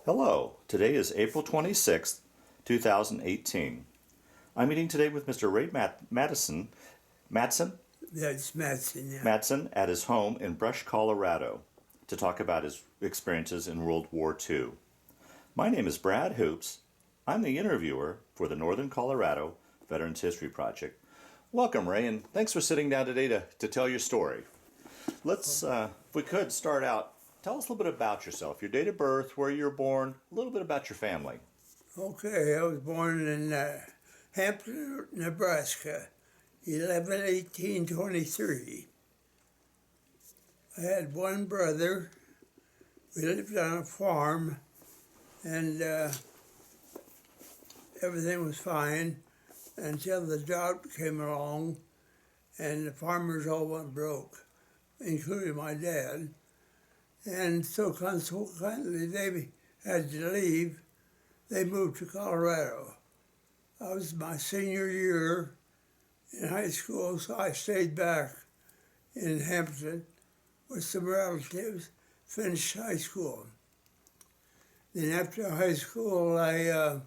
Hello, today is April 26th, 2018. I'm meeting today with Mr. Ray Madsen, That's Madsen, yeah. Madsen at his home in Brush, Colorado, to talk about his experiences in World War II. My name is Brad Hoops. I'm the interviewer for the Northern Colorado Veterans History Project. Welcome, Ray, and thanks for sitting down today to tell your story. Let's, if we could, start out. Tell us a little bit about yourself, your date of birth, where you were born, a little bit about your family. Okay, I was born in Hampton, Nebraska, 11/18/23. I had one brother. We lived on a farm, and everything was fine until the drought came along, and the farmers all went broke, including my dad. And so consequently, they had to leave. They moved to Colorado. I was my senior year in high school, so I stayed back in Hampton with some relatives, finished high school. Then after high school, I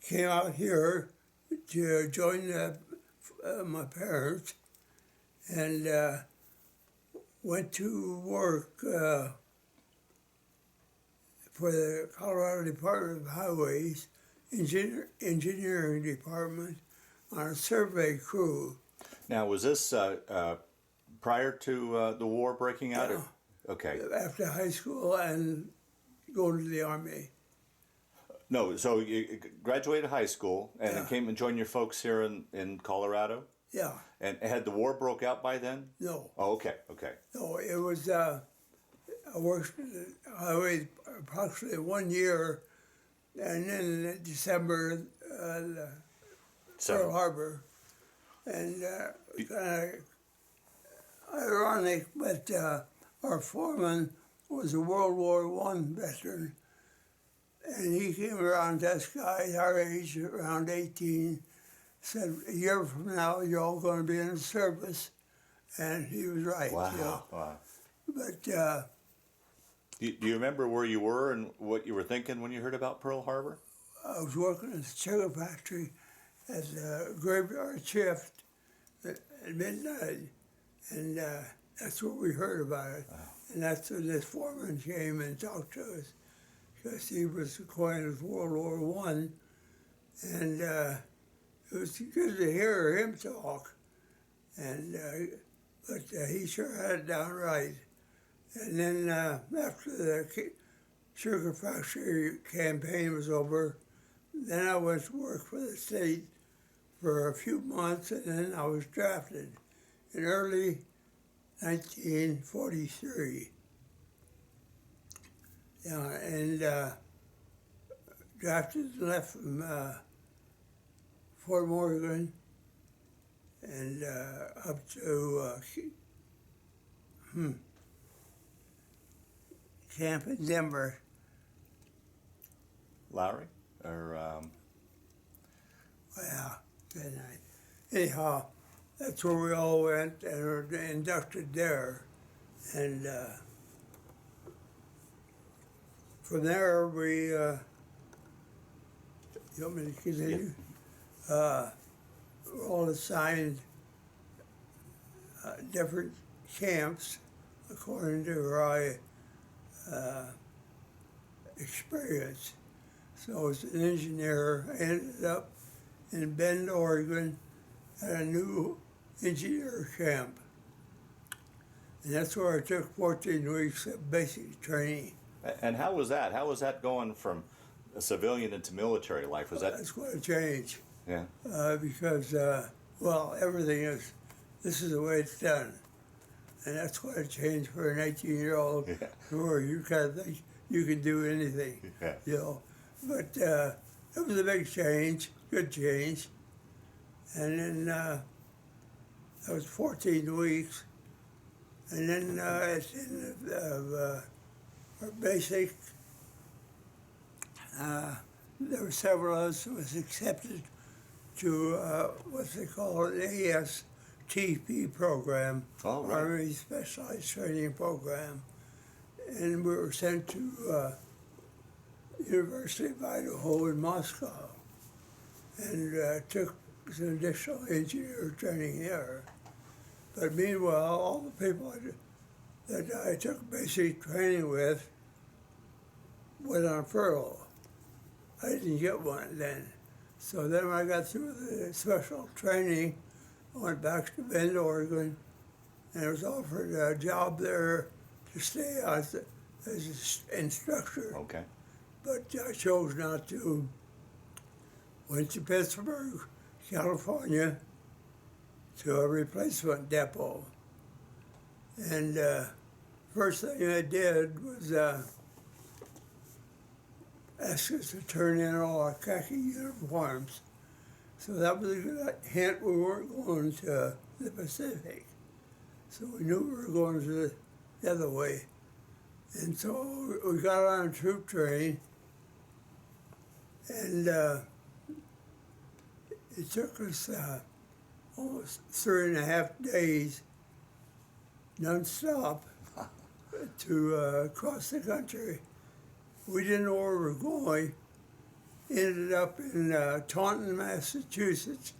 came out here to join my parents and went to work for the Colorado Department of Highways, engineering department, on a survey crew. Now, was this prior to the war breaking out? Yeah. Okay. After high school and going to the Army. No, so you graduated high school and then Yeah. came and joined your folks here in Colorado? Yeah, And had the war broke out by then? no. Oh, okay. No, it was, I worked for the highway approximately 1 year, and then in December, Pearl Harbor. And kind of ironic, but our foreman was a World War I veteran, and he came around to us guys our age, around 18, said, a year from now, you're all going to be in the service. And he was right. Wow. You know? Wow. But Do you remember where you were and what you were thinking when you heard about Pearl Harbor? I was working at the sugar factory as a graveyard shift at midnight, and that's where we heard about it. Wow. And that's when this foreman came and talked to us, because he was acquainted with World War I, and it was good to hear him talk. And but he sure had it down right. And then after the sugar factory campaign was over, then I went to work for the state for a few months, and then I was drafted in early 1943. Yeah, and drafted and left from Fort Morgan and up to camp in Denver. Lowry? Or Well, good night. Anyhow, that's where we all went and were inducted there. And from there, we, you want me to continue? We're all assigned different camps according to our experience. So as an engineer, I ended up in Bend, Oregon, at a new engineer camp. And that's where I took 14 weeks of basic training. and how was that? How was that going from a civilian into military life? Was that? That's quite a change. Yeah. Because, well, everything is, this is the way it's done. And that's quite a change for an 18-year-old, Yeah. where you kind of think you can do anything, Yeah. you know. But it was a big change, good change. And then that was 14 weeks. And then at the end of our basic, there were several of us who was accepted to what they call an ASTP program, Oh, right. Army Specialized Training Program. And we were sent to University of Idaho in Moscow, and took some additional engineer training there. But meanwhile, all the people that I took basic training with went on furlough. I didn't get one then. So then when I got through the special training, I went back to Bend, Oregon, and I was offered a job there to stay as an instructor. Okay. But I chose not to. Went to Pittsburgh, California, to a replacement depot. And first thing I did was ask us to turn in all our khaki uniforms. So that was a good hint we weren't going to the Pacific. So we knew we were going to the other way. And so we got on a troop train, and it took us almost 3.5 days non-stop to cross the country. We didn't know where we were going. Ended up in Taunton, Massachusetts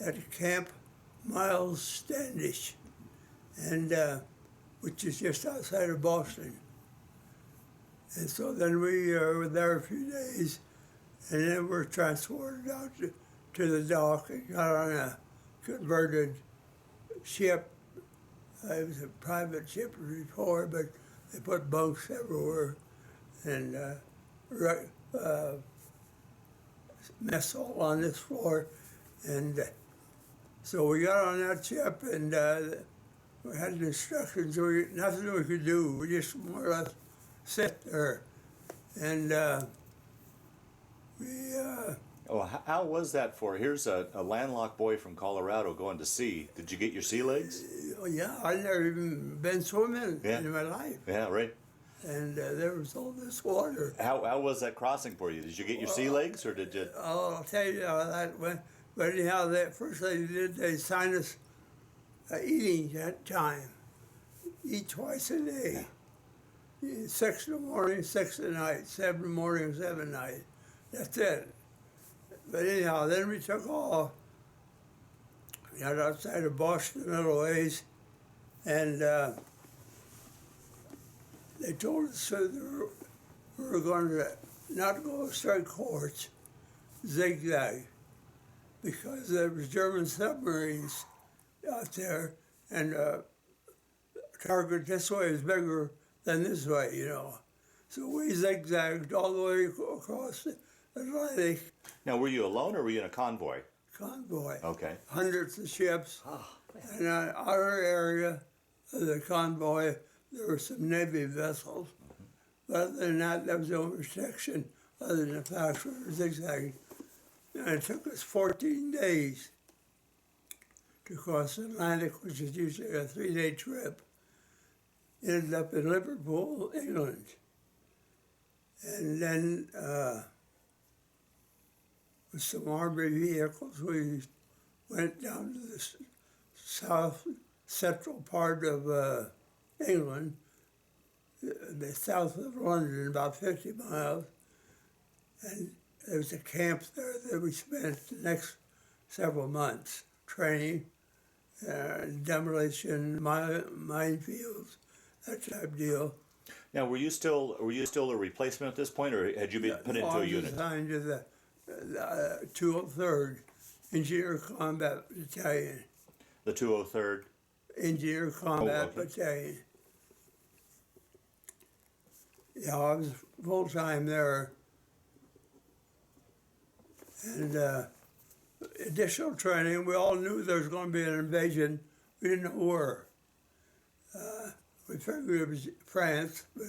at Camp Miles Standish, and which is just outside of Boston. And so then we were there a few days, and then we were transported out to the dock and got on a converted ship. It was a private ship before, but they put bunks everywhere, and mess hall on this floor. And so we got on that ship, and we had instructions. Nothing we could do. We just more or less sit there. And How was that for? Here's a landlocked boy from Colorado going to sea. Did you get your sea legs? Yeah, I'd never even been swimming in my life. Yeah, right. And there was all this water. How was that crossing for you? Did you get your sea legs, or did you? I'll tell you how that went. But anyhow, first they did, they signed us eating time. Eat twice a day. 6 in the morning, 6 at night, 7 in the morning, 7 at night. That's it. But anyhow, then we took off. We got outside of Boston a little ways, and they told us that we were going to not go straight course, zigzag, because there was German submarines out there, and target this way is bigger than this way, you know. So we zigzagged all the way across the Atlantic. Now, were you alone, or were you in a convoy? Convoy. Okay. Hundreds of ships. Oh, and in our area of the convoy, there were some Navy vessels. But other than that, there was no restriction, other than the fact we were zigzagging. And it took us 14 days to cross the Atlantic, which is usually a 3-day trip. Ended up in Liverpool, England. And then with some army vehicles, we went down to the south central part of England, the south of London, about 50 miles. And there was a camp there that we spent the next several months training, demolition, minefields, that type of deal. Now, were you still a replacement at this point, or had you been put into a unit? I was assigned to the 203rd Engineer Combat Battalion. The 203rd? Engineer Combat Battalion. Yeah, I was full-time there. And additional training, we all knew there was going to be an invasion. We didn't know where. We figured it was France, but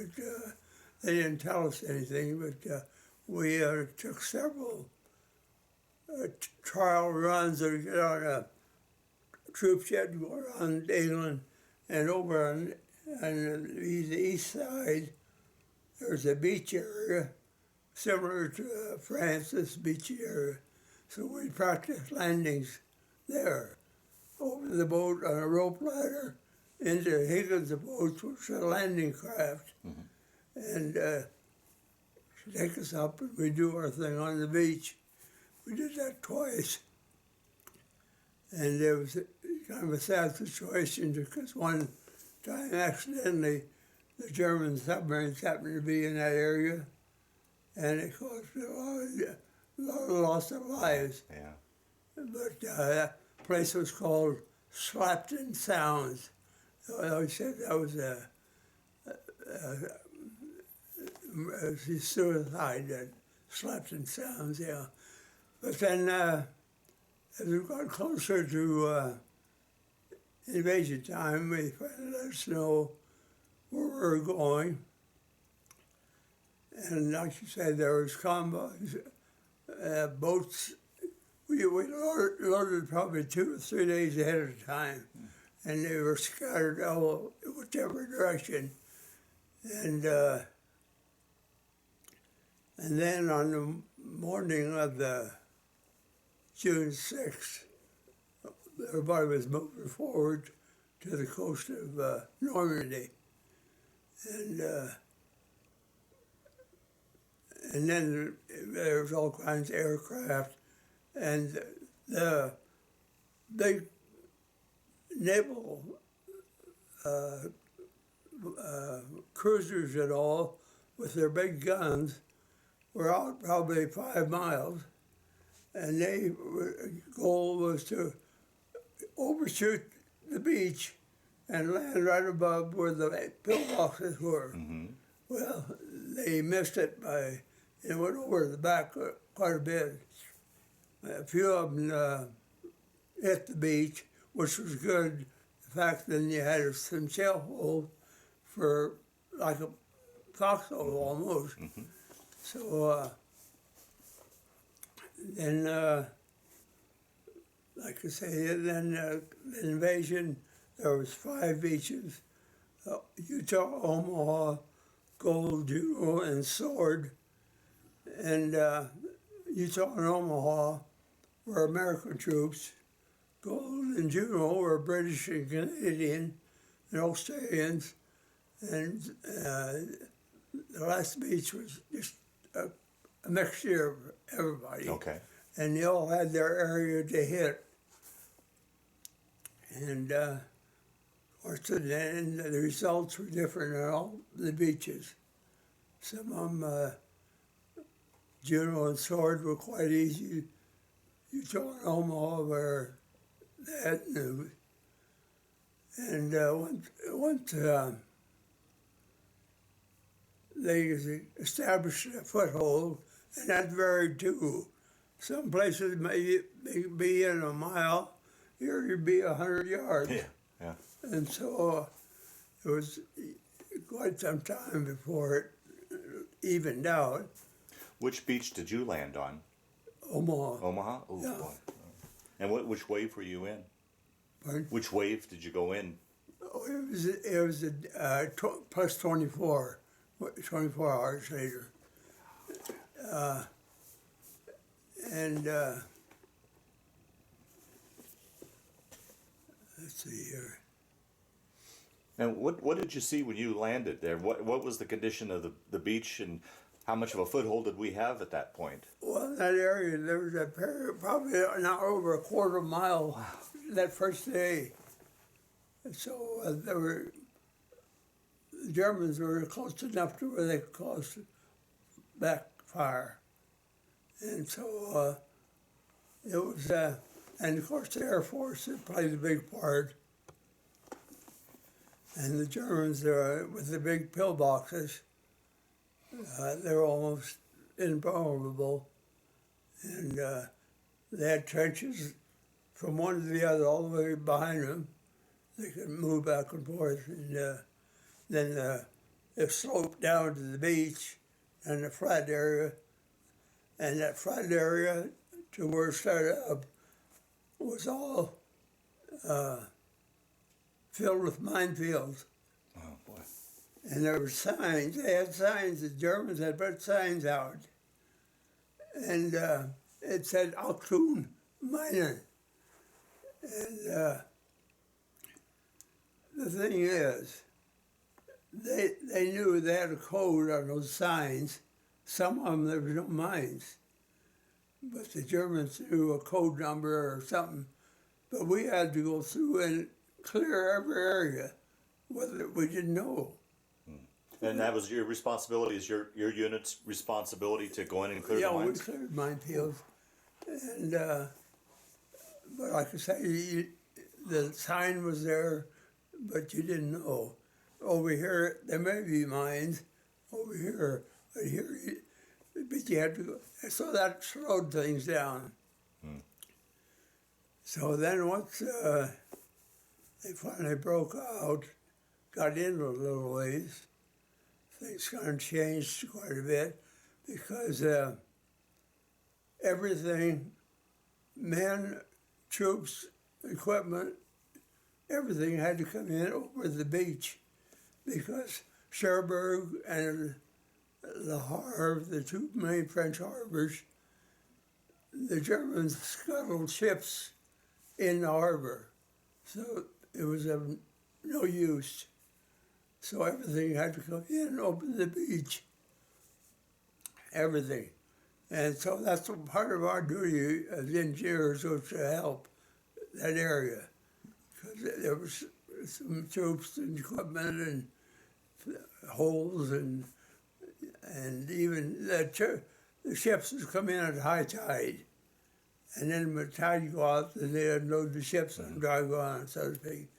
they didn't tell us anything. But we took several trial runs to get on a troop jet and go around England, and over on the east side, there's a beach area similar to France's beach area. So we practiced landings there, over the boat on a rope ladder, into Higgins' boats, which was a landing craft. Mm-hmm. And take us up and we do our thing on the beach. We did that twice. And it was kind of a sad situation because one time accidentally the German submarines happened to be in that area and it caused a lot of loss of lives. Yeah. But that place was called Slapton Sounds. I always said that was a suicide at Slapton Sounds, yeah. But then as we got closer to invasion time, they finally let us know where we were going. And like you said, there was convoys, boats. We loaded probably 2 or 3 days ahead of time, and they were scattered all whichever direction. And then on the morning of the June 6th, everybody was moving forward to the coast of Normandy. And then there was all kinds of aircraft, and the big naval cruisers and all, with their big guns, were out probably 5 miles, and their goal was to overshoot the beach and land right above where the pillboxes were. Mm-hmm. Well, they missed it by, it went over the back quite a bit. A few of them hit the beach, which was good. In fact, then you had some shell holes for like a foxhole almost. Mm-hmm. So then, like I say, then the invasion, there was 5 beaches, Utah, Omaha, Gold, Juno, and Sword. And Utah and Omaha were American troops. Gold and Juno were British and Canadian and Australians. And the last beach was just a mixture of everybody. Okay. And they all had their area to hit. And of course, then the results were different on all the beaches. Some of them, Juno and Sword, were quite easy. Utah and Omaha were bad news. And once they established a foothold, and that varied too. Some places may be in a mile, here you'd be 100 yards. Yeah, yeah. And so it was quite some time before it evened out. Which beach did you land on? Omaha. Omaha? Oh, Yeah. boy. And which wave were you in? Pardon? Which wave did you go in? Oh, it was plus 24 hours later. And let's see here. And what did you see when you landed there? What was the condition of the beach, and how much of a foothold did we have at that point? Well, in that area, there was a period, probably not over a quarter mile that first day. And so the Germans were close enough to where they could cause backfire. And so it was, and of course the Air Force had played a big part. And the Germans, with the big pillboxes, they were almost invulnerable. And they had trenches from one to the other, all the way behind them. They could move back and forth. And then it sloped down to the beach and the flat area. And that flat area to where it started up was all filled with minefields. Oh, boy. And there were signs. They had signs. The Germans had put signs out. And it said Achtung Minen. And the thing is, they knew they had a code on those signs, some of them there was no mines, but the Germans knew a code number or something. But we had to go through and clear every area, whether we didn't know. And that was your responsibility, is your unit's responsibility to go in and clear the mines? Yeah, we cleared minefields. And, but like I say, the sign was there, but you didn't know. Over here, there may be mines, over here, but here, but you had to go. So that slowed things down. So then once they finally broke out, got in a little ways, things kind of changed quite a bit because everything, men, troops, equipment, everything had to come in over the beach because Cherbourg and Le Havre, the two main French harbors, the Germans scuttled ships in the harbor. So it was of no use. So everything had to come in over the beach. Everything. And so that's part of our duty as engineers was to help that area. Because there was some troops and equipment and holes and even the ships would come in at high tide. And then when the tide go out, then they unload the ships on dry ground, so to speak.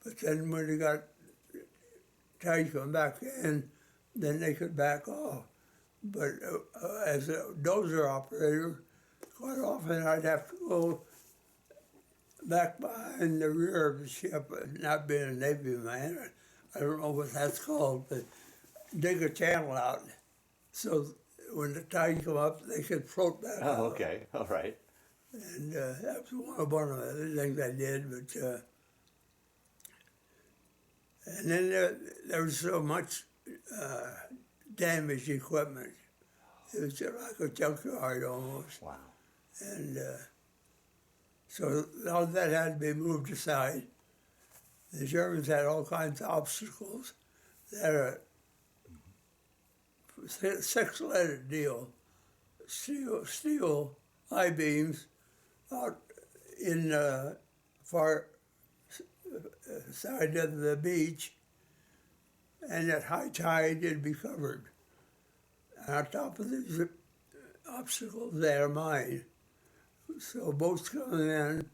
But then when they got tide come back in, then they could back off. But as a dozer operator, quite often I'd have to go back behind the rear of the ship, not being a Navy man, I don't know what that's called, but dig a channel out so when the tide come up, they could float back out. Oh, okay, all right. And that was one of the things I did, but and then there was so much damaged equipment. It was just like a junkyard almost. Wow. And so all that had to be moved aside. The Germans had all kinds of obstacles. They had a six-letter deal, steel I-beams out in far side of the beach, and at high tide it'd be covered. And on top of these obstacles, they had a mine. So boats coming in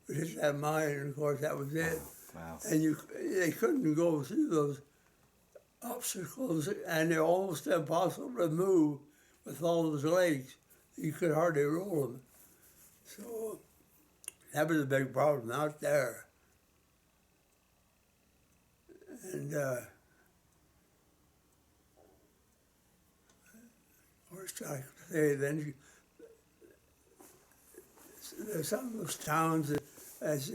would hit that mine, and of course that was it. Wow. And they couldn't go through those obstacles, and they're almost impossible to move with all those legs. You could hardly roll them. So that was a big problem out there. And of course, I could say then some of those towns as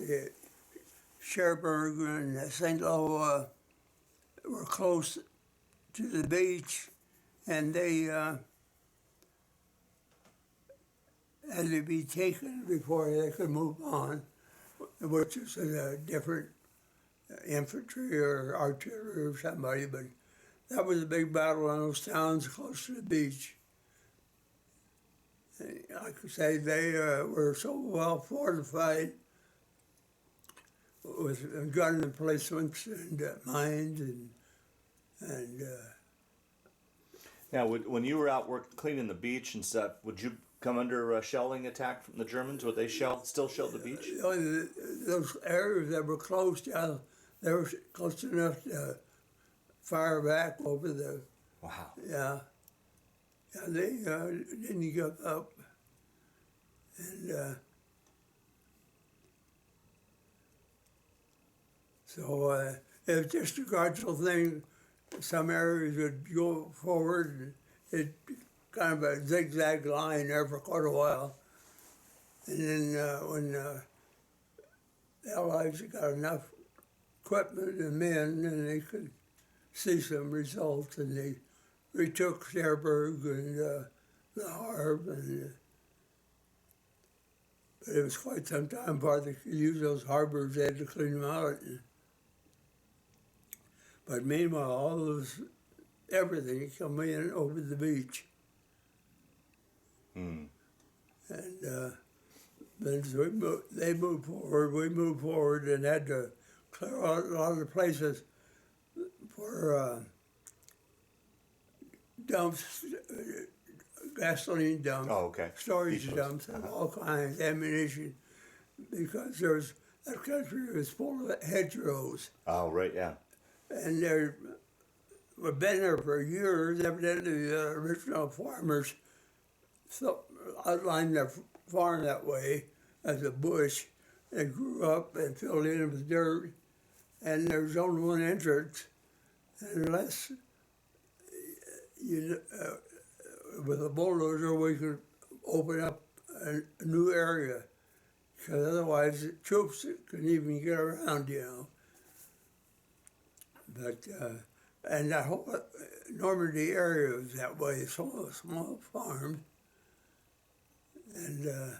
Cherbourg and St. Lo were close to the beach, and they had to be taken before they could move on, which is a different infantry or artillery or somebody, but that was a big battle in those towns close to the beach. I could say they were so well fortified with gun emplacements and mines and Now, when you were out cleaning the beach and stuff, would you come under shelling attack from the Germans? Would they still shell the beach? Those areas that were close, yeah, they were close enough to fire back over the. Wow. Yeah. Yeah, they didn't give up. And so it was just a gradual thing. Some areas would go forward, and it kind of a zigzag line there for quite a while. And then when the Allies got enough equipment and men, and they could see some results, and they retook Cherbourg and Le Havre, and but it was quite some time before they could use those harbors. They had to clean them out. But meanwhile, all those everything come in over the beach. Hmm. And then so they moved forward, we moved forward, and had to clear out a lot of the places for dumps, gasoline dumps, Oh, okay. storage Depots. dumps, and all kinds, ammunition, because that country was full of hedgerows. Oh, right, yeah. And we've been there for years. Evidently, the original farmers outlined their farm that way as a bush. They grew up and filled in with dirt, and there's only one entrance. Unless with a bulldozer, we could open up a new area, because otherwise the troops couldn't even get around, But and that whole Normandy area was that way, small farms, and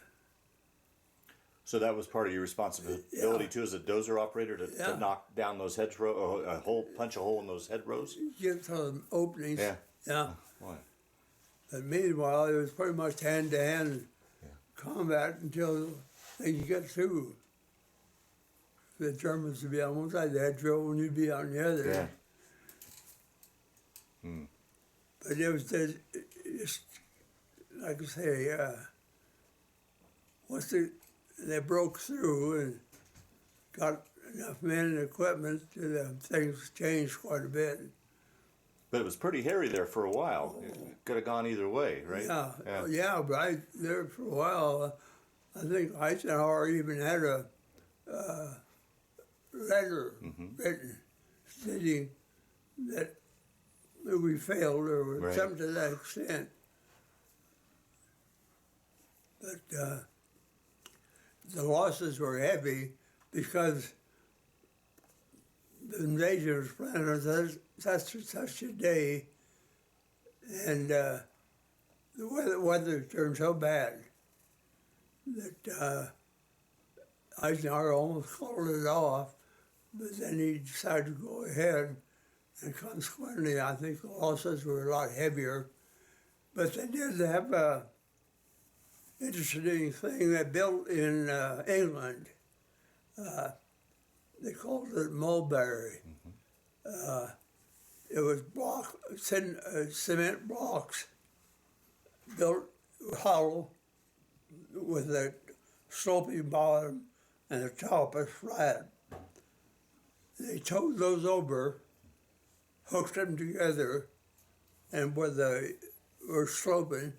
So that was part of your responsibility too, as a dozer operator, to knock down those hedgerows, or punch a hole in those hedgerows. get some openings. Yeah. Yeah. Boy. But meanwhile, it was pretty much hand-to-hand combat until they could get through. The Germans would be on one side of the hedgerow and you'd be on the other. Yeah. Hmm. But it was just like I say, once they broke through and got enough men and equipment, things changed quite a bit. But it was pretty hairy there for a while. It could have gone either way, right? Yeah, but there for a while, I think Eisenhower even had a letter written stating that we failed or something to that extent. But the losses were heavy because the invasion was planned on such a day, and the weather turned so bad that Eisenhower almost called it off, but then he decided to go ahead, and consequently I think the losses were a lot heavier. But they did have a interesting thing they built in England. They called it Mulberry. It was cement blocks built hollow with a sloping bottom and the top is flat. They towed those over, hooked them together, and where they were sloping,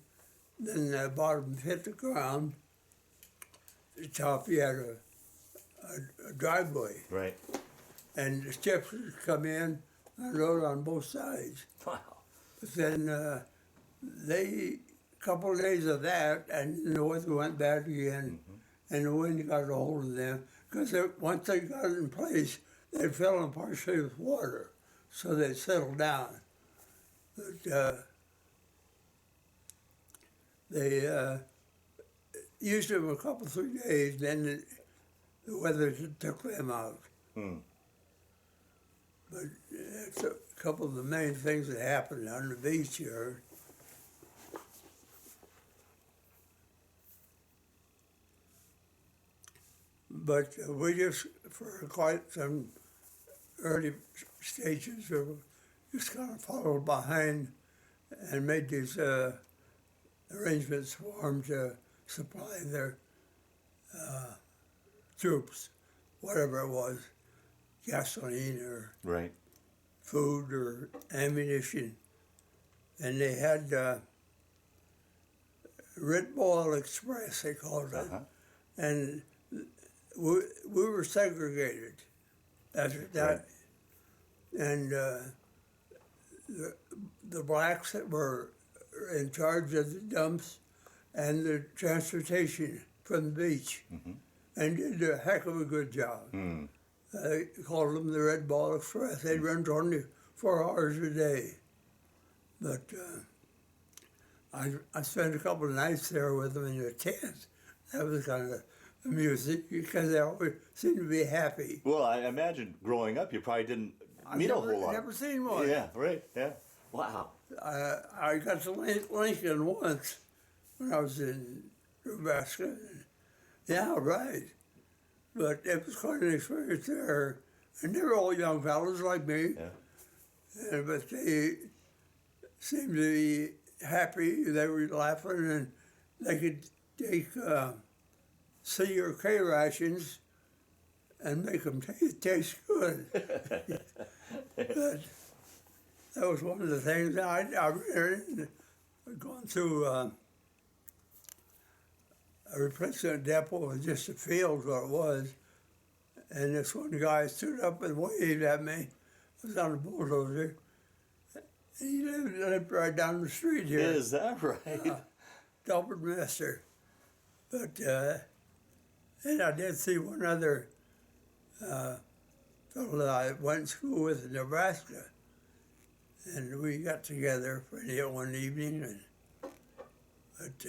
then the bottom hit the ground. The top, you had a driveway. Right. And the ships would come in and load on both sides. Wow. But then a couple of days of that, and the weather went bad again, and the wind got a hold of them. Because once they got it in place, they fell in partially with water, so they settled down. But they used them a couple, 3 days, then the weather took them out. Hmm. But that's a couple of the main things that happened on the beach here. But we just, for quite some early stages, we just kind of followed behind and made these arrangements for them to supply their troops, whatever it was, gasoline or food or ammunition. And they had Red Ball Express, they called it. And we were segregated after that. And the blacks that were in charge of the dumps and the transportation from the beach, and did a heck of a good job. They called them the Red Ball Express. They'd run 24 hours a day. But I spent a couple of nights there with them in the tent. That was kind of amusing because they always seemed to be happy. Well, I imagine growing up you probably didn't meet a whole lot. I've never seen one. Yeah, right, yeah. Wow. I got to Lincoln once, when I was in Nebraska. Yeah, right. But it was quite an experience there. And they were all young fellows like me. Yeah. But they seemed to be happy. They were laughing, and they could take C or K rations and make them taste good. But that was one of the things I gone through a replacement depot was just a field where it was. And this one guy stood up and waved at me. I was on a bulldozer. And he lived right down the street here. Is that right? Delbert Master. But, and I did see one other fellow that I went to school with in Nebraska. And we got together for one evening. But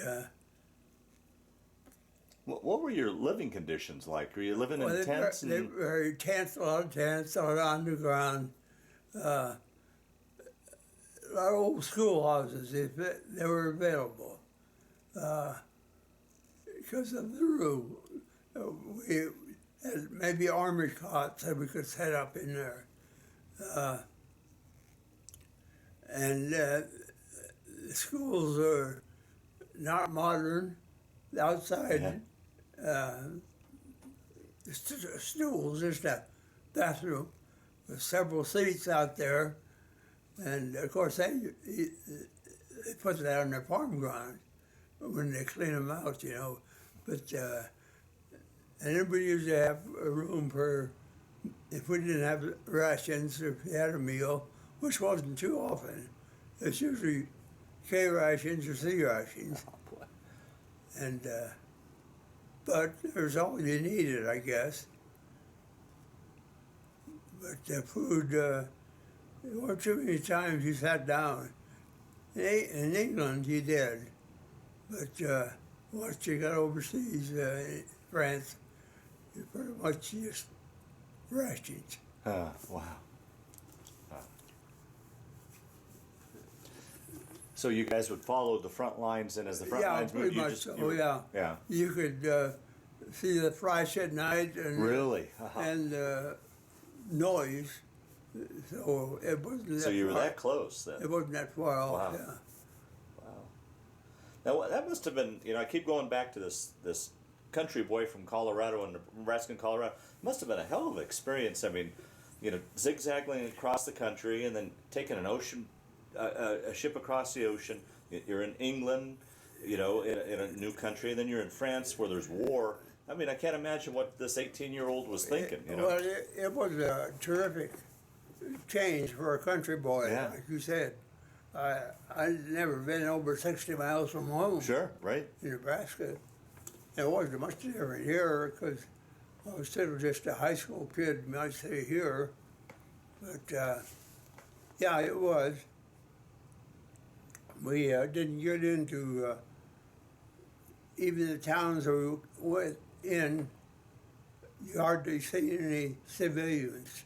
What were your living conditions like? Were you living in tents? They were tents, a lot of tents, on underground. Our old schoolhouses, if they were available. Because of the room. We had maybe army cots that we could set up in there. And the schools are not modern. The outside stools, just a bathroom with several seats out there. And of course, they put that on their farm ground when they clean them out, you know. But and then we usually have a room for if we didn't have rations or if we had a meal, which wasn't too often. It's usually K rations or C rations. And but there's all you needed, I guess. But the food, there weren't too many times you sat down. In England, you did. But once you got overseas, in France, you pretty much just rations. Wow. So you guys would follow the front lines, and as the front lines moved, pretty much so, yeah. Yeah. You could see the flash at night and Really? and noise. So it wasn't that So you were far. that close then? It wasn't that far off, Wow. yeah. Now that must have been, I keep going back to this country boy from Colorado and Nebraska and Colorado. Must have been a hell of an experience. I mean, zigzagging across the country and then taking an ocean, a ship across the ocean. You're in England, in a new country, and then you're in France where there's war. I mean, I can't imagine what this 18-year-old was thinking. Well, it was a terrific change for a country boy, Yeah. like you said. I'd never been over 60 miles from home. Sure, right. In Nebraska. It wasn't much different here because I was still just a high school kid, you might say here. But yeah, it was. We didn't get into even the towns we went in, you hardly see any civilians.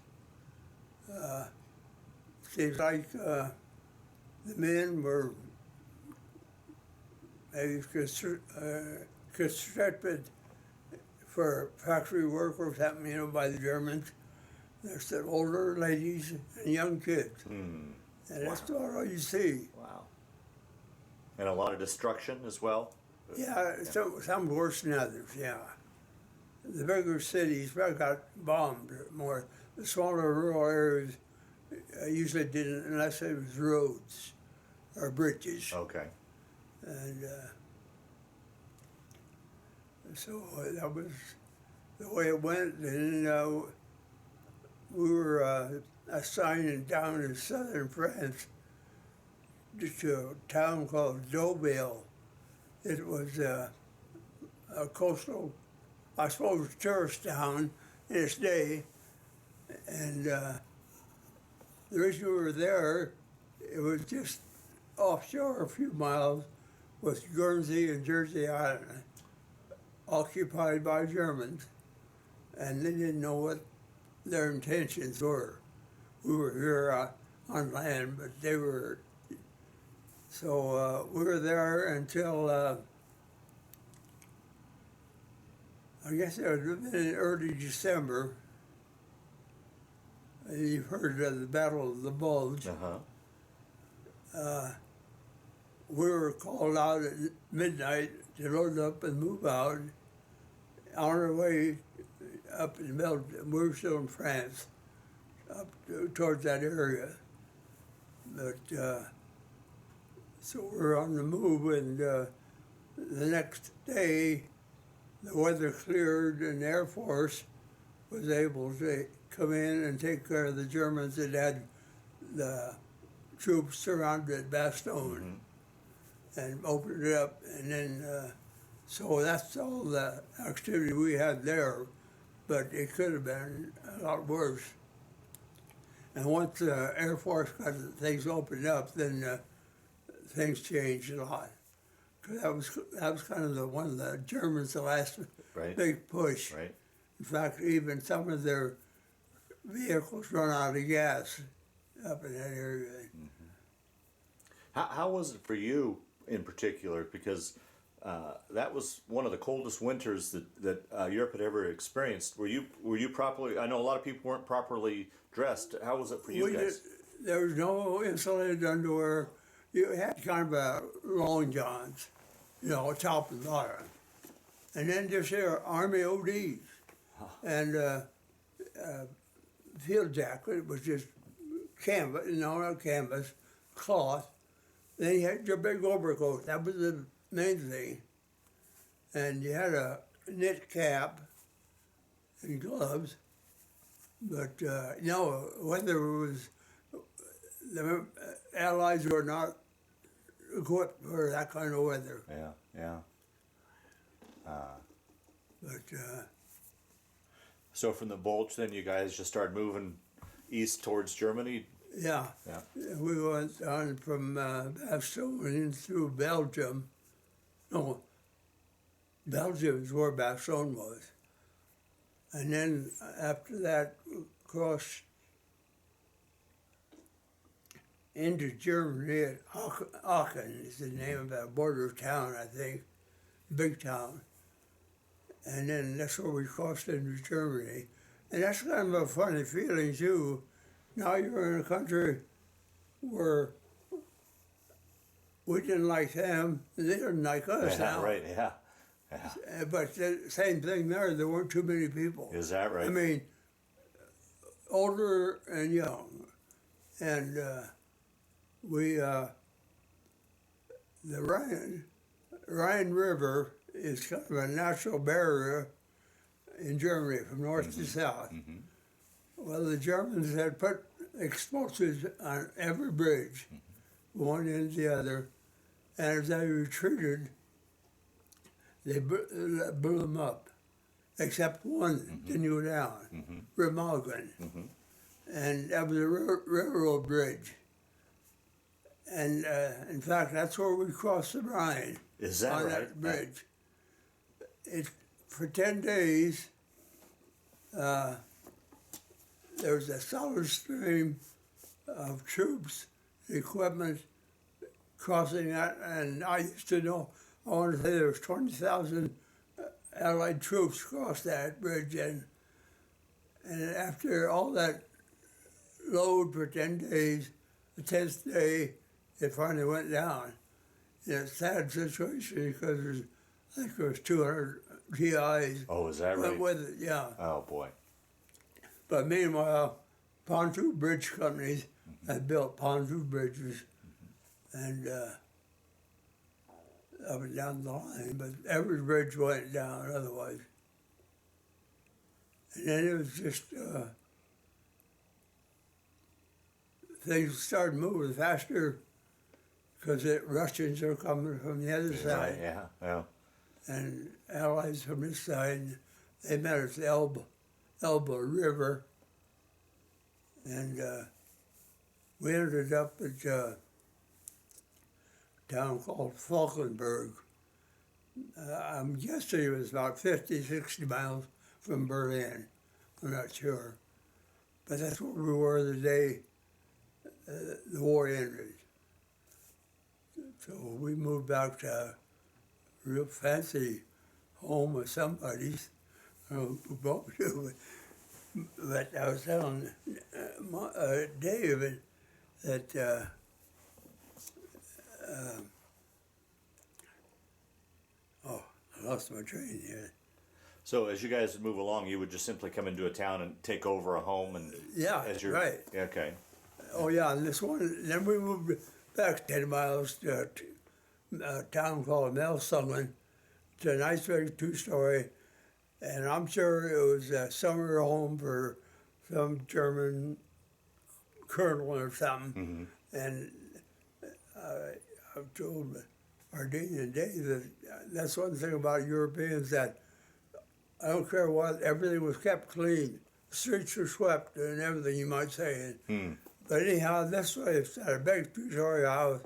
Seems like the men were maybe conscripted for factory work or something, by the Germans. There's the older ladies and young kids. And that's all you see. Wow. And a lot of destruction as well? Yeah, some worse than others, yeah. The bigger cities got bombed more. The smaller rural areas usually didn't, unless it was roads or bridges. Okay. And so that was the way it went. And we were assigned down in southern France to a town called Deauville. It was a coastal, I suppose, tourist town in its day. And the reason we were there, it was just offshore a few miles was Guernsey and Jersey Island, occupied by Germans, and they didn't know what their intentions were. We were here on land, but they were. So we were there until I guess it would have been in early December. You've heard of the Battle of the Bulge. Uh-huh. We were called out at midnight to load up and move out. On our way up in Belgium, we were still in France, towards that area. But so we're on the move, and the next day, the weather cleared, and the Air Force was able to come in and take care of the Germans that had the troops surrounded Bastogne and opened it up. And then, so that's all the activity we had there, but it could have been a lot worse. And once the Air Force got things opened up, then things changed a lot. 'Cause that was kind of one of the Germans' last big push. Right. In fact, even some of their vehicles run out of gas up in that area. How was it for you in particular? Because that was one of the coldest winters that Europe had ever experienced. Were you properly? I know a lot of people weren't properly dressed. How was it for you guys? There was no insulated underwear. You had kind of a long johns, top and bottom, and then just here Army ODs, and field jacket was just canvas, not canvas, cloth. Then you had your big overcoat. That was the main thing. And you had a knit cap and gloves. But weather was, the Allies were not equipped for that kind of weather. Yeah. But So from the Bulge, then you guys just started moving east towards Germany. yeah, we went on from Bastogne through Belgium. No, Belgium is where Bastogne was. And then after that, crossed into Germany at Aachen is the name of that border town, I think, big town. And then that's where we crossed into Germany. And that's kind of a funny feeling too. Now you're in a country where we didn't like them, and they didn't like us now. Right, yeah. But the same thing there weren't too many people. Is that right? I mean, older and young. And the Rhine River is kind of a natural barrier in Germany from north to south. Well, the Germans had put explosives on every bridge, one into the other, and as they retreated, they blew them up, except one didn't go down, Remagen, and that was a railroad bridge. And in fact, that's where we crossed the Rhine. Is that on right? that bridge. For 10 days, there was a solid stream of troops, equipment crossing that, and I used to know, I want to say there was 20,000 Allied troops crossed that bridge, and after all that load for 10 days, the 10th day, it finally went down. In a sad situation because I think there was 200 GIs. Oh, is that right? With it, yeah. Oh, boy. But meanwhile, pontoon bridge companies had built pontoon bridges and up and down the line, but every bridge went down otherwise. And then it was just, things started moving faster because the Russians are coming from the other side. Yeah. And Allies from this side, they met at the Elbe River, and we ended up at a town called Falkenberg. I'm guessing it was about 50, 60 miles from Berlin. I'm not sure. But that's where we were the day the war ended. So we moved back to a real fancy home of somebody's Broke too. But I was telling David that I lost my train here. So as you guys move along, you would just simply come into a town and take over a home, and Yeah, as you're, right. Okay. Oh yeah, and this one, then we moved back 10 miles to a town called Nelson. It's a nice big two-story, and I'm sure it was a summer home for some German colonel or something. And I've told Ardenia and Dave that that's one thing about Europeans, that I don't care what, everything was kept clean. The streets were swept and everything, you might say. But anyhow, this way, it's a big two-story house,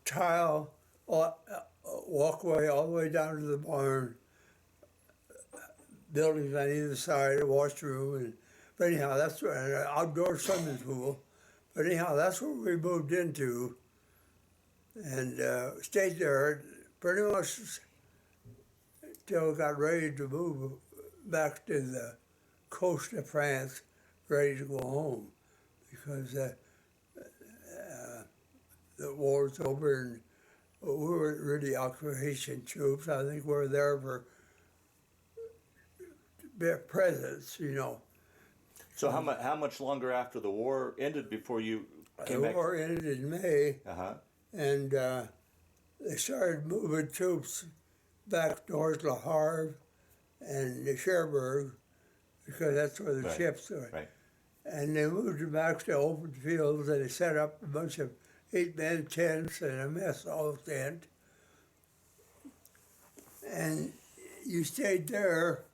tile walkway all the way down to the barn, buildings on either side, a washroom, and but anyhow, that's where an outdoor swimming pool. But anyhow, that's where we moved into, and stayed there pretty much till we got ready to move back to the coast of France, ready to go home, because the war was over and we weren't really occupation troops. I think we were there for presence, you know. So how much longer after the war ended before you came back? The war ended in May, and they started moving troops back towards Le Havre and Cherbourg, because that's where the ships were. Right. And they moved them back to open fields, and they set up a bunch of 8-man tents and a mess hall tent. And you stayed there.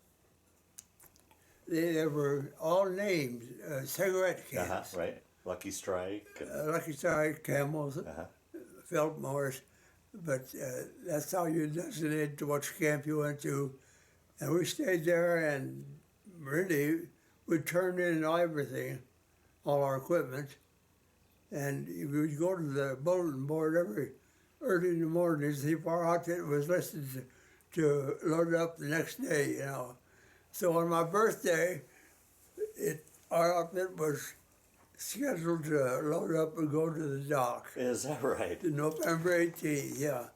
They were all named cigarette cans. Right. Lucky Strike. Lucky Strike, Camels, Feltmores. But that's how you designated to which camp you went to. And we stayed there, and really, we turned in everything, all our equipment. And we'd go to the bulletin board every early in the morning to see if our outfit was listed to load up the next day, you know. So on my birthday, our outfit was scheduled to load up and go to the dock. Is that right? November 18th, yeah.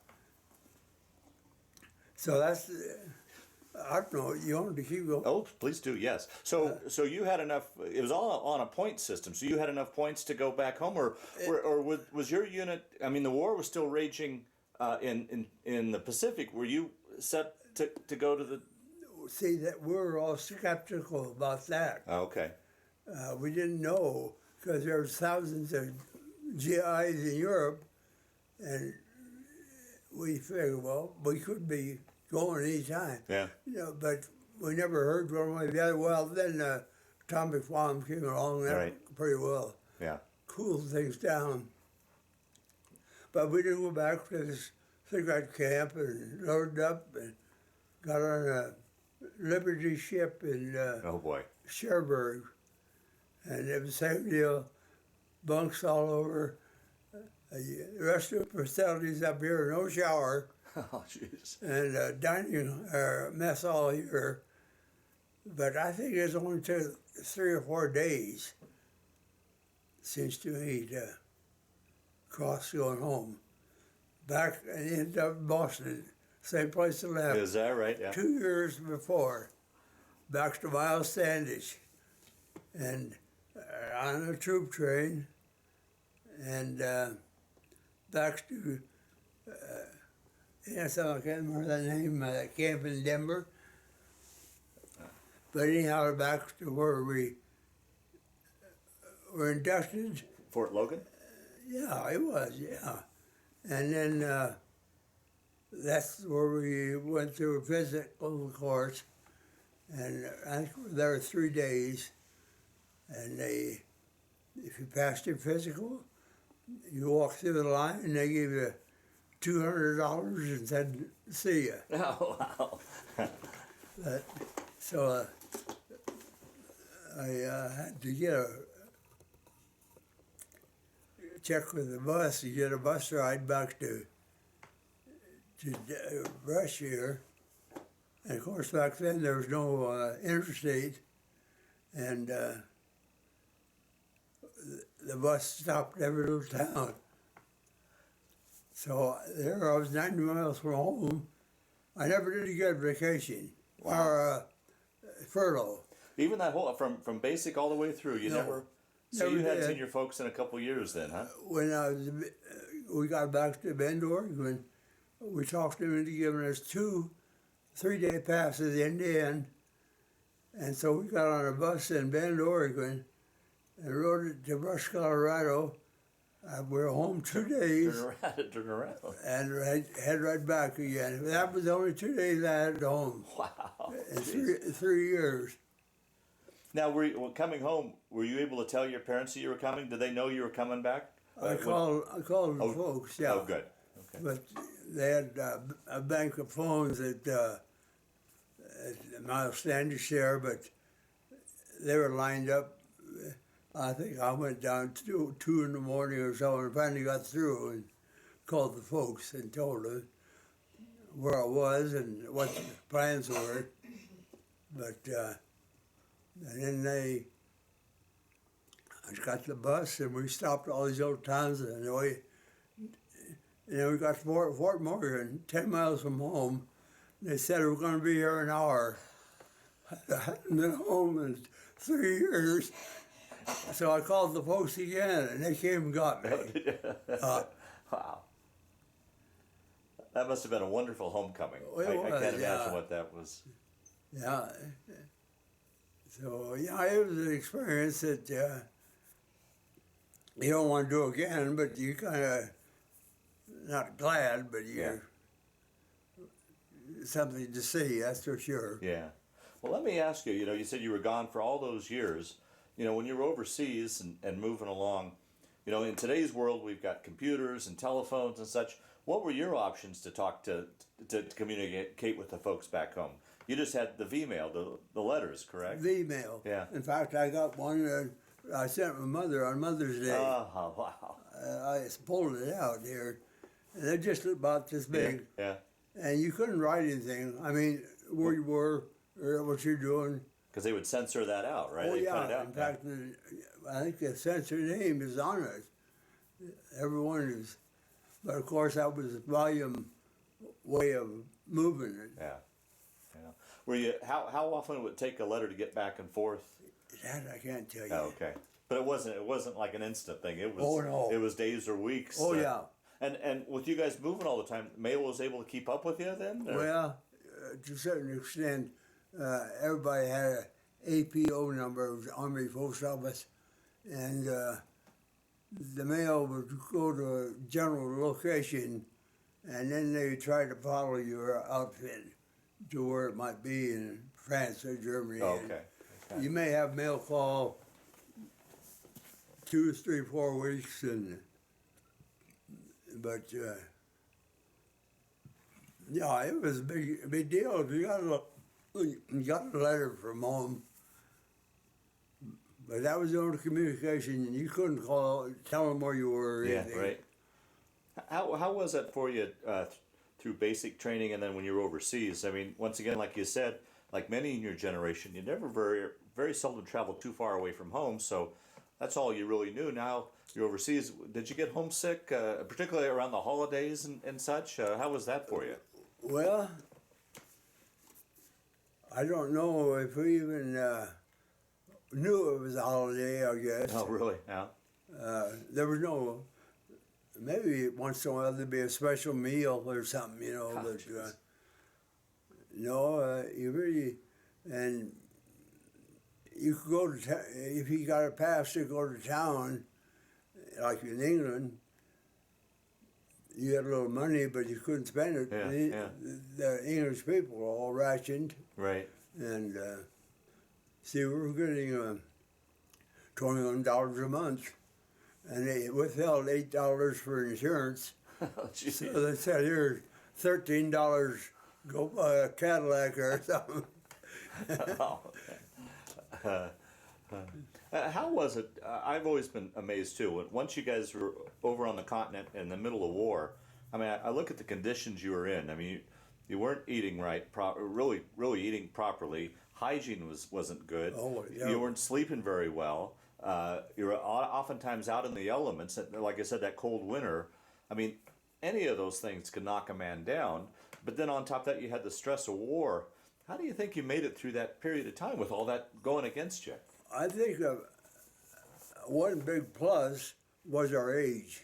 So that's, I don't know, you wanted to keep going? Oh, please do, yes. So you had enough, it was all on a point system, so you had enough points to go back home, or was your unit, I mean, the war was still raging in the Pacific. Were you set to go to the... See, that we were all skeptical about that. Okay. We didn't know, because there was thousands of GIs in Europe, and we figured, well, we could be going any time. Yeah. You know, but we never heard one way or the other. Well, then atomic bomb came along, that pretty well cooled things down. But we didn't go back to this cigarette camp and loaded up and got on a Liberty ship in Oh boy. Cherbourg, and it was the same deal, bunks all over. The rest of the facilities up here, no shower. Oh, jeez. And dining mess all here. But I think it only took 3 or 4 days, seems to me, to cross going home. Back and ended up in Boston, same place I left. Is that right? Yeah. 2 years before, back to Miles Standish, and on a troop train, and back to, I can't remember the name, that camp in Denver. But anyhow, back to where we were inducted. Fort Logan? Yeah, it was, yeah. And then that's where we went through a physical course, and I think we were there 3 days. And if you passed your physical, you walked through the line, and they gave you $200 and said, "See ya." Oh, wow. So I had to get a check with the bus to get a bus ride back to to brush here. And of course, back then there was no interstate, and the bus stopped every little town. So there I was 90 miles from home. I never did get vacation or furlough. Even that whole from basic all the way through, you No, never. So never you hadn't did. seen your folks in a couple years then, huh? When we got back to Bend, Oregon, we talked them into giving us 2 3-day passes in the end. And so we got on a bus in Bend, Oregon, and rode it to Brush, Colorado. We were home 2 days Turn around. and head right back again. That was the only 2 days I had at home Wow. in 3 years. Now, coming home, were you able to tell your parents that you were coming? Did they know you were coming back? I called the folks, yeah. Oh, good. Okay. But they had a bank of phones at Miles Standish there, but they were lined up. I think I went down 2 in the morning or so and finally got through and called the folks and told them where I was and what the plans were. But and then I got the bus and we stopped all these old towns and then we got to Fort Morgan, 10 miles from home. They said we were going to be here an hour. I hadn't been home in 3 years. So I called the folks again, and they came and got me. Wow. That must have been a wonderful homecoming. It I was, can't yeah. imagine what that was. Yeah. So, yeah, it was an experience that you don't want to do again, but you kind of, not glad, but you're something to see, that's for sure. Yeah. Well, let me ask you, you said you were gone for all those years. When you were overseas and moving along, in today's world, we've got computers and telephones and such. What were your options to talk to communicate with the folks back home? You just had the V-mail, the letters, correct? V-mail. Yeah. In fact, I got one I sent my mother on Mother's Day. Oh, wow. I pulled it out here, and they're just about this big. Yeah. And you couldn't write anything. I mean, where you were or what you're doing. Because they would censor that out, right? Oh, They'd yeah. cut it out. In fact, I think the censor name is on it. Everyone is. But of course, that was a volume way of moving it. Yeah. Were you? How often would it take a letter to get back and forth? That I can't tell you. Oh, okay. But it wasn't like an instant thing. It was. Oh, no. It was days or weeks. Oh, yeah. And with you guys moving all the time, mail was able to keep up with you then? Or? Well, to a certain extent, everybody had an APO number, it was Army Post Office, and the mail would go to a general location, and then they would try to follow your outfit to where it might be in France or Germany. Oh, okay. You may have mail call 2, 3, 4 weeks, but yeah, it was a big deal. If you got a letter from home, but that was the only communication, and you couldn't tell them where you were or anything. Yeah, right. How was that for you through basic training and then when you were overseas? I mean, once again, like you said, like many in your generation, you never very seldom traveled too far away from home, so that's all you really knew. Now you're overseas. Did you get homesick, particularly around the holidays and such? How was that for you? Well, I don't know if we even knew it was a holiday, I guess. Oh, really? Yeah. There was no, maybe once in a while there'd be a special meal or something, Oh, but no, you really, and you could go to if you got a pass to go to town, like in England, you had a little money, but you couldn't spend it. Yeah. The English people were all rationed. Right. And see, we were getting $21 a month, and they withheld $8 for insurance. Oh, geez. So they said, "Here's $13. Go buy a Cadillac or something." Oh, okay. How was it? I've always been amazed too. Once you guys were over on the continent in the middle of war, I mean, I look at the conditions you were in. I mean, you weren't eating right, really eating properly. Hygiene wasn't good. Oh, yeah. You weren't sleeping very well. You were oftentimes out in the elements. Like I said, that cold winter. I mean, any of those things could knock a man down. But then on top of that, you had the stress of war. How do you think you made it through that period of time with all that going against you? I think one big plus was our age.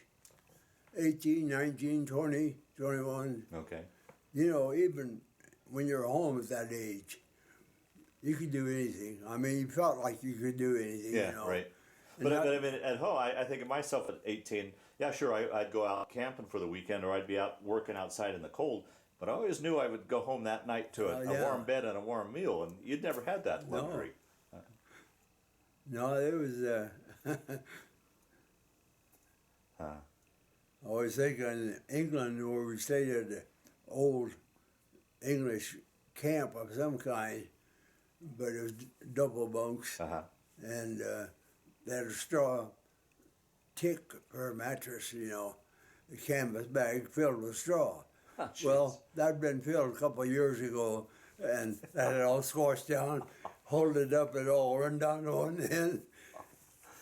18, 19, 20, 21. Okay. You know, even when you're home at that age, you could do anything. I mean, you felt like you could do anything, Yeah, you know. right. But I mean, at home, I think of myself at 18. Yeah, sure, I'd go out camping for the weekend, or I'd be out working outside in the cold. But I always knew I would go home that night to a warm bed and a warm meal, and you'd never had that luxury. No, it was. I always think in England where we stayed at the old English camp of some kind, but it was double bunks, and they had a straw tick for a mattress, you know, a canvas bag filled with straw. Oh, well, that had been filled a couple of years ago, and that had all squashed down, hold it up, it all run down to one end.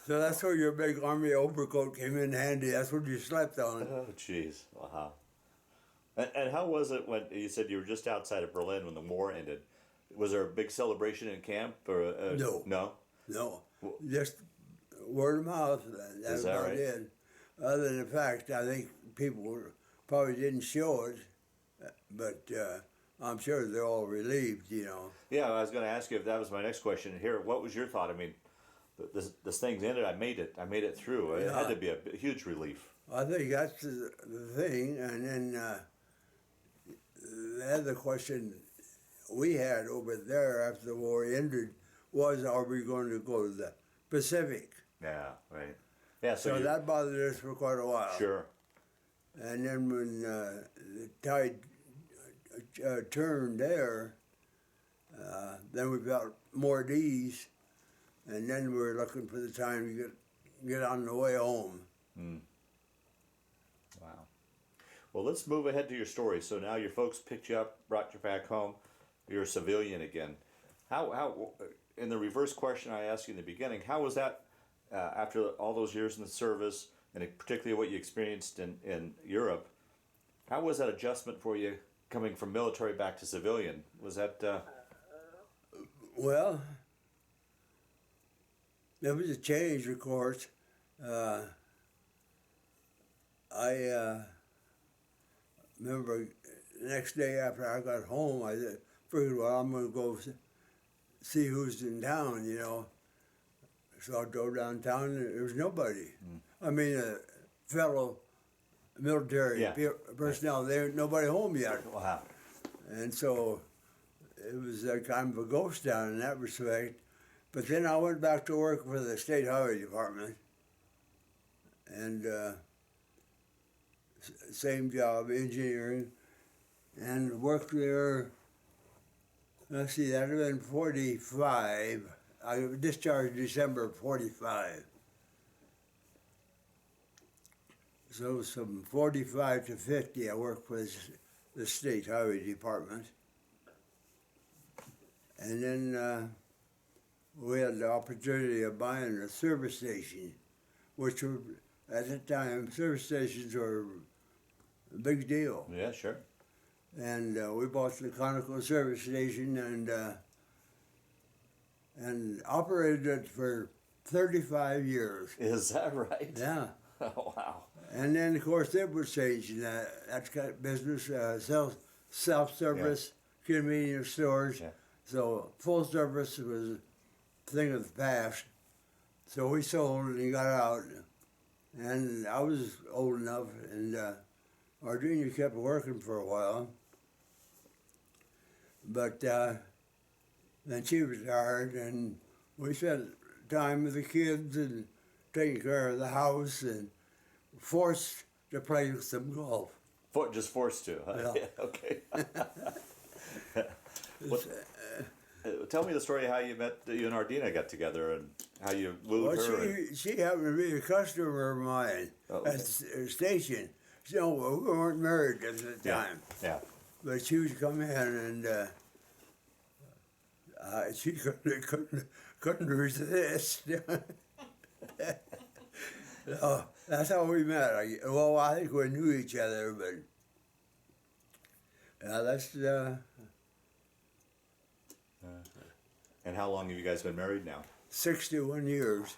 So that's where your big army overcoat came in handy. That's what you slept on. Oh, jeez. Wow. And how was it when you said you were just outside of Berlin when the war ended? Was there a big celebration in camp? Or No. No? No. Just word of mouth. That's about it. Other than the fact, I think people probably didn't show it, but I'm sure they're all relieved, you know. Yeah, I was going to ask you if that was my next question. Here, what was your thought? I mean, this thing's ended. I made it through. It had to be a huge relief. I think that's the thing. And then the other question we had over there after the war ended was, are we going to go to the Pacific? Yeah, right. Yeah, so that bothered us for quite a while. Sure. And then when the tide turned there, then we got more at ease, and then we were looking for the time to get on the way home. Mm. Wow. Well, let's move ahead to your story. So now your folks picked you up, brought you back home. You're a civilian again. How in the reverse question I asked you in the beginning, how was that after all those years in the service, and particularly what you experienced in Europe? How was that adjustment for you coming from military back to civilian? Was that... Well, there was a change, of course. I remember the next day after I got home, I figured, well, I'm going to go see who's in town, you know. So I drove downtown, and there was nobody. Mm. I mean, fellow military personnel, there nobody home yet. Wow. And so it was kind of a ghost town in that respect. But then I went back to work for the State Highway Department, and same job, engineering, and worked there. Let's see, that would have been 45. I was discharged December of 45. So from 45 to 50, I worked for the State Highway Department. And then we had the opportunity of buying a service station, which were, at the time, service stations were a big deal. Yeah, sure. And we bought the Conoco service station and operated it for 35 years. Is that right? Yeah. Oh, wow. And then, of course, it was changing. That's kind of business, self-service, convenience stores. Yeah. So full service was a thing of the past. So we sold and got out. And I was old enough, and Ardenia kept working for a while. But then she retired, and we spent time with the kids and taking care of the house and forced to play some golf. Just forced to, huh? Yeah. Okay. Tell me the story how you and Ardenia got together and how you wooed her. She happened to be a customer of mine at the station. No, we weren't married at the time. Yeah. But she was coming in, and she couldn't resist. So that's how we met. Well, I think we knew each other, but yeah, that's And how long have you guys been married now? 61 years.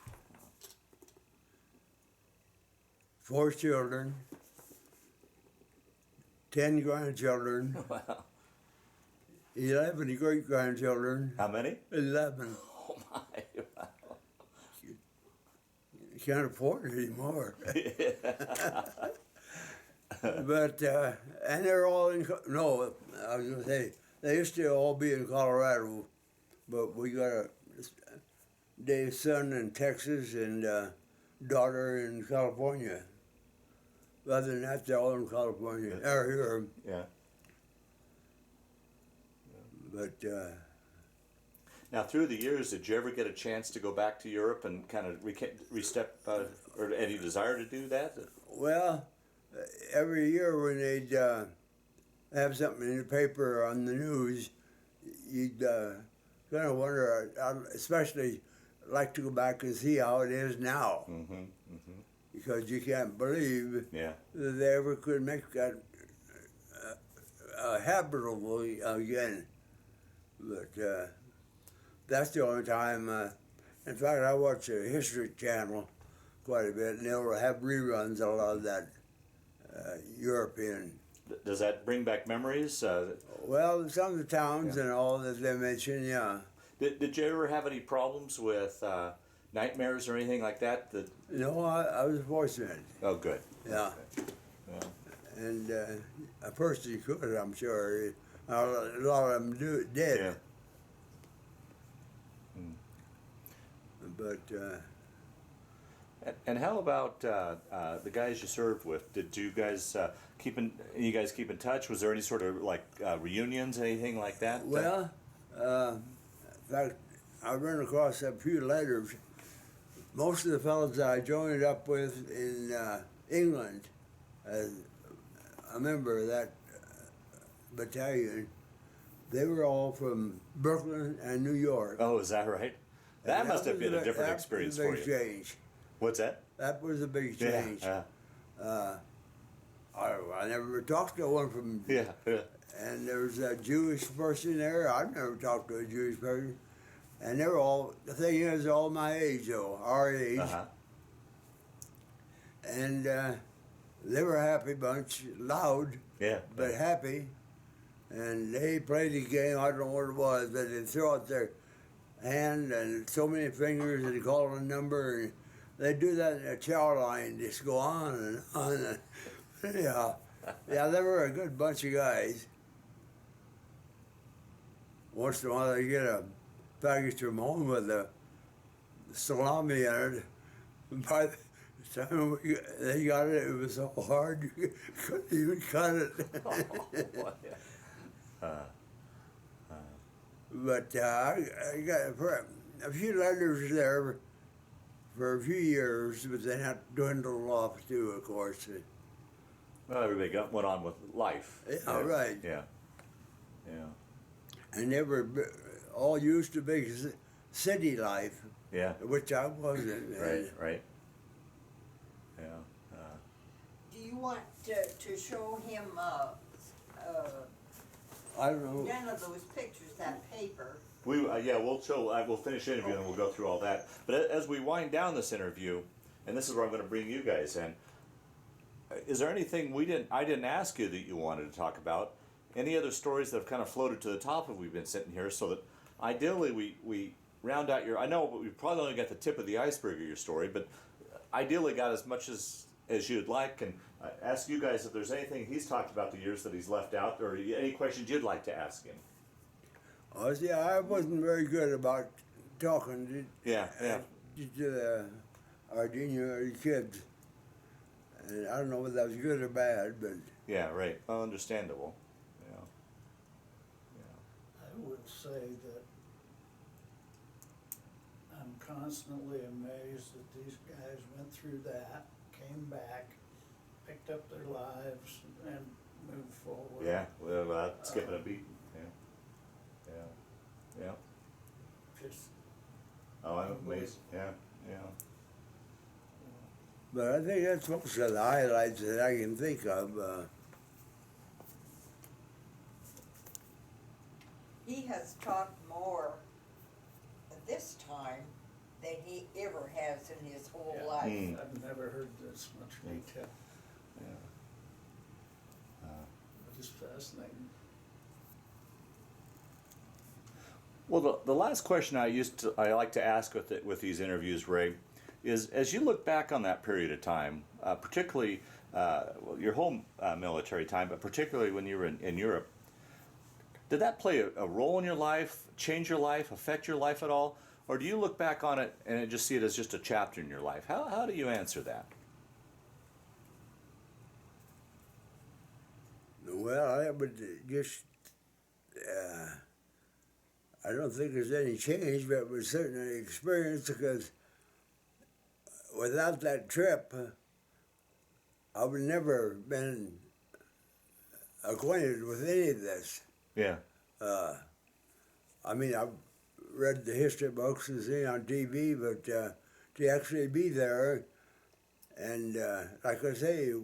4 children, 10 grandchildren, Wow. 11 great grandchildren. How many? 11. Oh my! Wow. You can't afford it anymore. But and they're all in. No, I was gonna say they used to all be in Colorado, but we got a Dave's son in Texas and daughter in California. Other than that, they're all in California. Or here. Yeah. But Now, through the years, did you ever get a chance to go back to Europe and kind of re-step, or any desire to do that? well, every year when they'd have something in the paper on the news, you'd kind of wonder. I'd especially like to go back and see how it is now, because you can't believe Yeah. that they ever could make that habitable again. But that's the only time. In fact, I watch the History Channel quite a bit, and they'll have reruns of a lot of that European. Does that bring back memories? Well, some of the towns and all that they mention, yeah. Did you ever have any problems with nightmares or anything like that? No, I was fortunate. Oh, good. Yeah. Okay. Yeah. And a person could, I'm sure. A lot of them did. Yeah. But And how about the guys you served with? Did you guys keep in touch? Was there any sort of like reunions, anything like that? well, in fact, I ran across a few letters. Most of the fellows that I joined up with in England, as a member of that battalion, they were all from Brooklyn and New York. Oh, is that right? That And must have been a different that experience was a for big you. change. What's that? That was a big change. Yeah. I never talked to one from. Yeah. Yeah. And there was a Jewish person there. I've never talked to a Jewish person. And they're all, the thing is, all my age, though, our age. Uh-huh. And they were a happy bunch, loud, Yeah. but happy. And they played the game, I don't know what it was, but they'd throw out their hand and so many fingers and call a number. And they'd do that in a chow line, just go on and on. And, yeah, they were a good bunch of guys. Once in a while, they get a package from home with a salami in it. And by the time they got it, it was so hard you couldn't even cut it. But I got a few letters there for a few years, but then that dwindled off too, of course. Well, everybody went on with life. Yeah, right. Yeah. Yeah. And they were all used to big city life, Yeah. which I wasn't. Right. Yeah. Do you want to show him I don't know. none of those pictures, that paper? We'll show. We'll finish the interview and we'll go through all that. But as we wind down this interview, and this is where I'm going to bring you guys in. Is there anything I didn't ask you that you wanted to talk about? Any other stories that have kind of floated to the top as we've been sitting here, so that ideally we round out your. I know we probably only got the tip of the iceberg of your story, but ideally got as much as you'd like. And ask you guys if there's anything he's talked about the years that he's left out, or any questions you'd like to ask him. Oh, see, I wasn't very good about talking to the Ardenia kids. And I don't know whether that was good or bad, but Yeah, right. Well, understandable. Yeah. I would say that I'm constantly amazed that these guys went through that, came back, picked up their lives and moved forward. Yeah, well, skipping a beat. Yeah. Yeah. Yeah. Just Oh, I'm amazed. Yeah. Yeah. But I think that's most of the highlights that I can think of. He has talked more this time than he ever has in his whole Yeah. life. Mm. I've never heard this much detail. Yeah. It's fascinating. Well, the last question I like to ask with these interviews, Ray, is as you look back on that period of time, particularly well, your whole military time, but particularly when you were in Europe, did that play a role in your life, change your life, affect your life at all? Or do you look back on it and just see it as just a chapter in your life? How do you answer that? Well, I would just, I don't think there's any change, but it was certainly an experience because without that trip, I would never have been acquainted with any of this. Yeah. I mean, I've read the history books and seen on TV, but to actually be there, and like I say,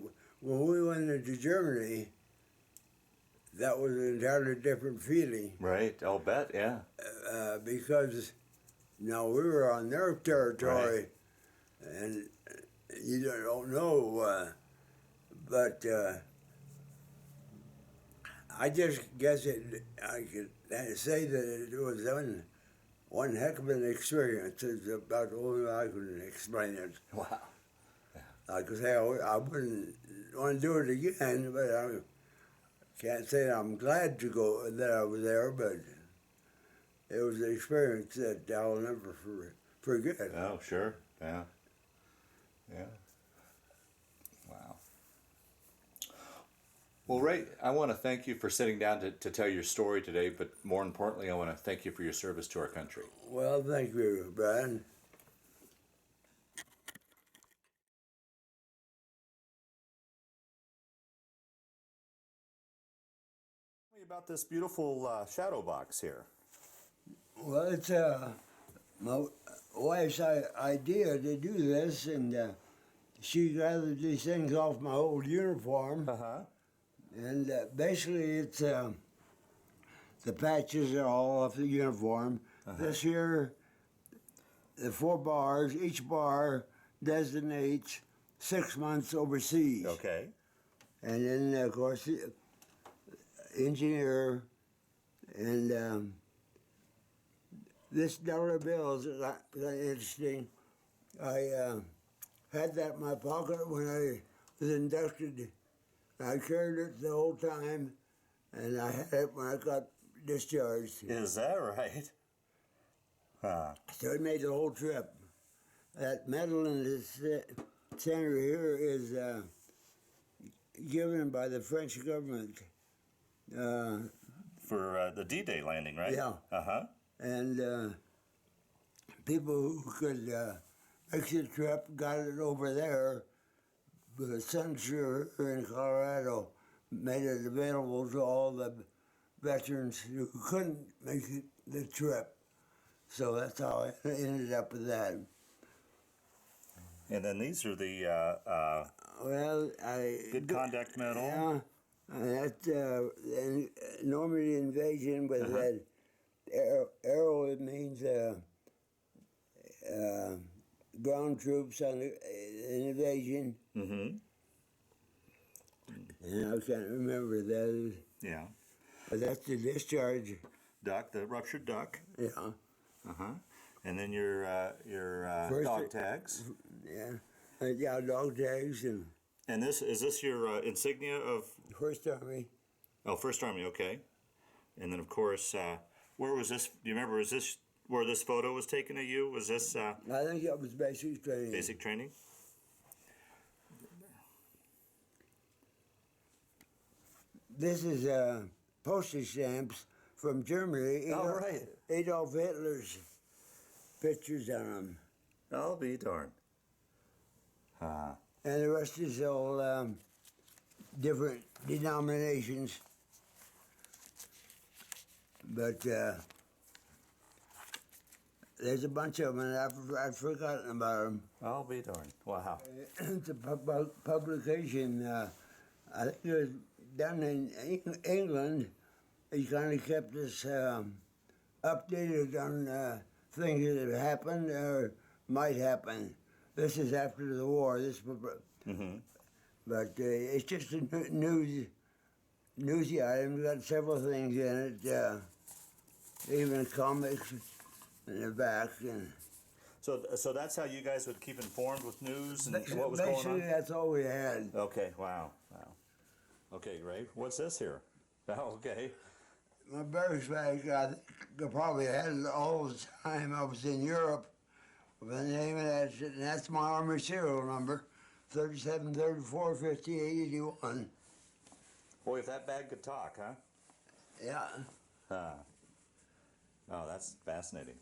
when we went into Germany, that was an entirely different feeling. Right. I'll bet. Yeah. Because now we were on their territory, and you don't know, but I just guess I could say that it was one heck of an experience. It's about the only way I can explain it. Wow. Like I say, I wouldn't want to do it again, but I can't say I'm glad that I was there, but it was an experience that I'll never forget. Oh, sure. Yeah. Yeah. Wow. Well, Ray, I want to thank you for sitting down to tell your story today, but more importantly, I want to thank you for your service to our country. Well, thank you, Brian. Tell me about this beautiful shadow box here. Well, it's my wife's idea to do this, and she gathered these things off my old uniform. Uh-huh. And basically, it's the patches are all off the uniform. This here, the 4 bars, each bar designates 6 months overseas. Okay. And then, of course, the engineer, and this dollar bill is interesting. I had that in my pocket when I was inducted. I carried it the whole time, and I had it when I got discharged. Is that right? So it made the whole trip. That medal in the center here is given by the French government. For the D-Day landing, right? Yeah. Uh-huh. And people who could make the trip got it over there. The censure in Colorado made it available to all the veterans who couldn't make the trip. So that's how I ended up with that. And then these are the Well, Good Conduct Medal. Yeah, that's Normandy invasion with that arrow. It means ground troops on an invasion. Mm-hmm. And I can't remember that. Yeah. But that's the discharge. Duck, the ruptured duck. Yeah. Uh-huh. And then your First dog tags. Yeah. Yeah, dog tags and And is this your insignia of? First Army. Oh, First Army. Okay. And then of course, where was this? Do you remember? Was this where this photo was taken of you? Was this I think that was basic training. basic training? This is postage stamps from Germany. Oh, right. Adolf Hitler's pictures on them. I'll be darned. And the rest is all different denominations, but there's a bunch of them, and I've forgotten about them. I'll be darned. Wow. It's a publication. I think it was done in England. It kind of kept us updated on things that have happened or might happen. This is after the war. Mm-hmm. But it's just a newsy item. Got several things in it, even comics in the back. And So that's how you guys would keep informed with news and what was basically, going on? that's all we had. Okay, wow. Okay, Ray, what's this here? Oh, okay. My barracks bag, I think I probably had it all the time I was in Europe. With the name of that shit, and that's my Army serial number, 37, 34, 50, 81. Boy, if that bag could talk, huh? Yeah. Oh, that's fascinating.